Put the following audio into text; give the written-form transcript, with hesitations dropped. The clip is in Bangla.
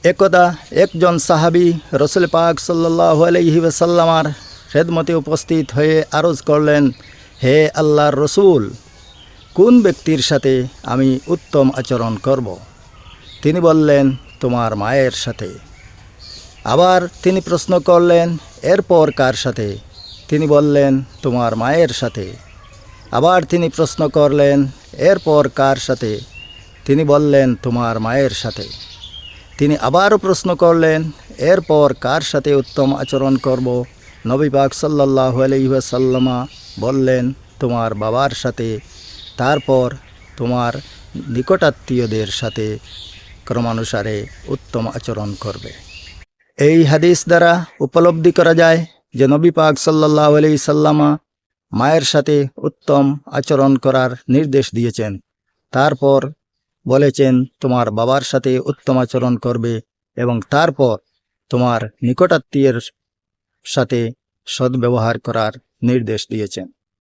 একদা একজন সাহাবী রসুল পাক সাল্লাল্লাহু আলাইহি ওয়াসাল্লামার খেদমতে উপস্থিত হয়ে আরজ করলেন, হে আল্লাহর রসুল, কোন ব্যক্তির সাথে আমি উত্তম আচরণ করব? তিনি বললেন, তোমার মায়ের সাথে। আবার তিনি প্রশ্ন করলেন, এরপর কার সাথে? তিনি বললেন, তোমার মায়ের সাথে। আবার তিনি প্রশ্ন করলেন, এরপর কার সাথে? তিনি বললেন, তোমার মায়ের সাথে। তিনি আবারও প্রশ্ন করলেন, এরপর কার সাথে উত্তম আচরণ করব? নবী পাক সাল্লাল্লাহু আলাইহি ওয়াসাল্লাম বললেন, তোমার বাবার সাথে, তারপর তোমার নিকটাত্মীয়দের সাথে ক্রমানুসারে উত্তম আচরণ করবে। এই হাদিস দ্বারা উপলব্ধি করা যায় যে নবী পাক সাল্লাল্লাহু আলাইহি সাল্লাম মায়ের সাথে উত্তম আচরণ করার নির্দেশ দিয়েছেন। তারপর বলেছেন, তোমার বাবার সাথে উত্তম আচরণ করবে এবং তারপর তোমার নিকটাত্মীয়ের সাথে সদ্ব্যবহার করার নির্দেশ দিয়েছেন।